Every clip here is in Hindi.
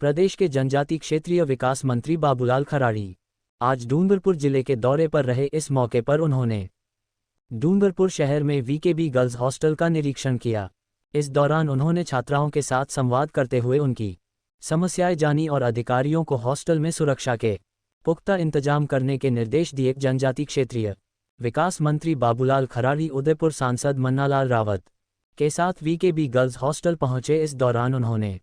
प्रदेश के जनजाति क्षेत्रीय विकास मंत्री बाबूलाल खराड़ी आज डूंगरपुर जिले के दौरे पर रहे। इस मौके पर उन्होंने डूंगरपुर शहर में वीकेबी गर्ल्स हॉस्टल का निरीक्षण किया। इस दौरान उन्होंने छात्राओं के साथ संवाद करते हुए उनकी समस्याएं जानी और अधिकारियों को हॉस्टल में सुरक्षा के पुख्ता इंतजाम करने के निर्देश दिए। जनजाति क्षेत्रीय विकास मंत्री बाबूलाल खराड़ी उदयपुर सांसद मन्नालाल रावत के साथ वीकेबी गर्ल्स हॉस्टल पहुंचे। इस दौरान उन्होंने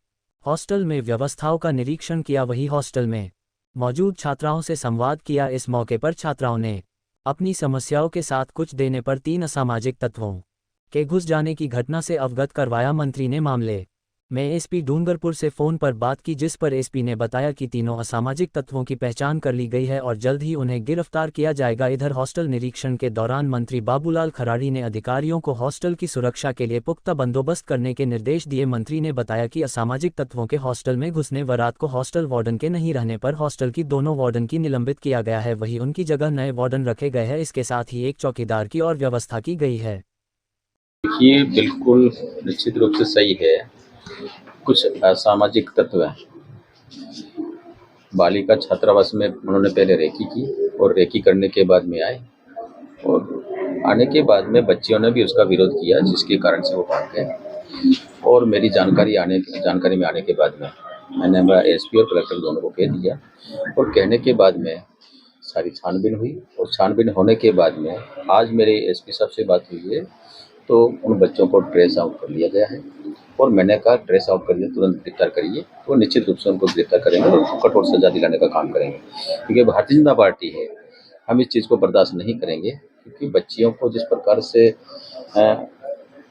हॉस्टल में व्यवस्थाओं का निरीक्षण किया, वही हॉस्टल में मौजूद छात्राओं से संवाद किया। इस मौके पर छात्राओं ने अपनी समस्याओं के साथ कुछ देने पर 3 असामाजिक तत्वों के घुस जाने की घटना से अवगत करवाया। मंत्री ने मामले में एसपी डूंगरपुर से फ़ोन पर बात की, जिस पर एसपी ने बताया कि तीनों असामाजिक तत्वों की पहचान कर ली गई है और जल्द ही उन्हें गिरफ्तार किया जाएगा। इधर हॉस्टल निरीक्षण के दौरान मंत्री बाबूलाल खराड़ी ने अधिकारियों को हॉस्टल की सुरक्षा के लिए पुख्ता बंदोबस्त करने के निर्देश दिए। मंत्री ने बताया कि असामाजिक तत्वों के हॉस्टल में घुसने व रात को हॉस्टल वार्डन के नहीं रहने पर हॉस्टल की दोनों वार्डन की निलंबित किया गया है, वहीं उनकी जगह नए वार्डन रखे गए हैं। इसके साथ ही एक चौकीदार की और व्यवस्था की गई है। ये बिल्कुल निश्चित रूप से सही है। कुछ असामाजिक तत्व हैं। बालिका छात्रावास में उन्होंने पहले रेकी की और रेकी करने के बाद में आए और आने के बाद में बच्चियों ने भी उसका विरोध किया, जिसके कारण से वो भाग गए। और मेरी जानकारी में आने के बाद में मैंने एसपी और कलेक्टर दोनों को कह दिया और कहने के बाद में सारी छानबीन हुई और छानबीन होने के बाद में आज मेरे एसपी साहब से बात हुई है, तो उन बच्चों को ट्रेस आउट कर लिया गया है और मैंने कहा ट्रेस आउट करिए, तुरंत गिरफ्तार करिए। तो निश्चित रूप से उनको गिरफ्तार करेंगे और कठोर सजा दिलाने का काम करेंगे, क्योंकि भारतीय जनता पार्टी है, हम इस चीज़ को बर्दाश्त नहीं करेंगे। क्योंकि बच्चियों को जिस प्रकार से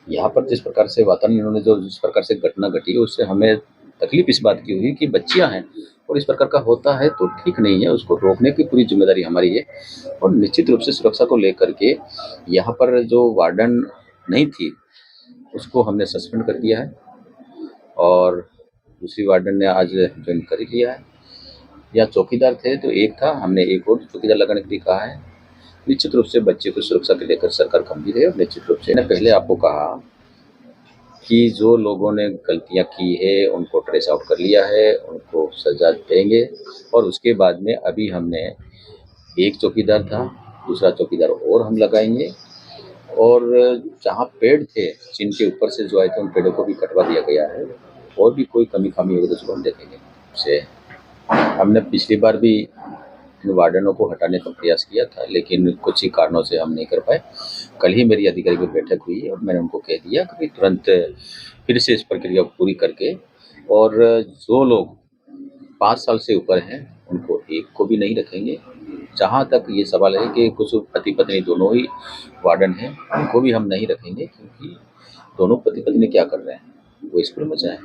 यहाँ पर जिस प्रकार से वातावरण इन्होंने जिस प्रकार से घटना घटी है, उससे हमें तकलीफ इस बात की हुई कि बच्चियाँ हैं और इस प्रकार का होता है तो ठीक नहीं है। उसको रोकने की पूरी जिम्मेदारी हमारी है और निश्चित रूप से सुरक्षा को लेकर के यहाँ पर जो वार्डन नहीं थी उसको हमने सस्पेंड कर दिया है और दूसरी वार्डन ने आज ज्वाइन कर लिया है। या चौकीदार थे तो एक था, हमने एक और चौकीदार लगाने के लिए कहा है। निश्चित रूप से बच्चे को सुरक्षा के लेकर सरकार गंभीर है और निश्चित रूप से मैंने पहले आपको कहा कि जो लोगों ने गलतियां की है उनको ट्रेस आउट कर लिया है, उनको सजा देंगे। और उसके बाद में अभी हमने एक चौकीदार था, दूसरा चौकीदार और हम लगाएंगे और जहाँ पेड़ थे जिनके ऊपर से जो आए थे उन पेड़ों को भी कटवा दिया गया है और भी कोई कमी खामी होगी तो उसको हम देखेंगे। से हमने पिछली बार भी इन वार्डनों को हटाने का प्रयास किया था, लेकिन कुछ ही कारणों से हम नहीं कर पाए। कल ही मेरी अधिकारी की बैठक हुई और मैंने उनको कह दिया कि तुरंत फिर से इस प्रक्रिया को पूरी करके और जो लोग 5 साल से ऊपर हैं उनको एक को भी नहीं रखेंगे। जहाँ तक ये सवाल है कि कुछ पति पत्नी दोनों ही वार्डन हैं, उनको भी हम नहीं रखेंगे, क्योंकि दोनों पति पत्नी क्या कर रहे हैं, वो स्कूल में जाएं।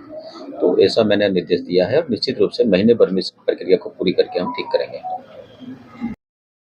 तो ऐसा मैंने निर्देश दिया है और निश्चित रूप से महीने भर में इस प्रक्रिया को पूरी करके हम ठीक करेंगे।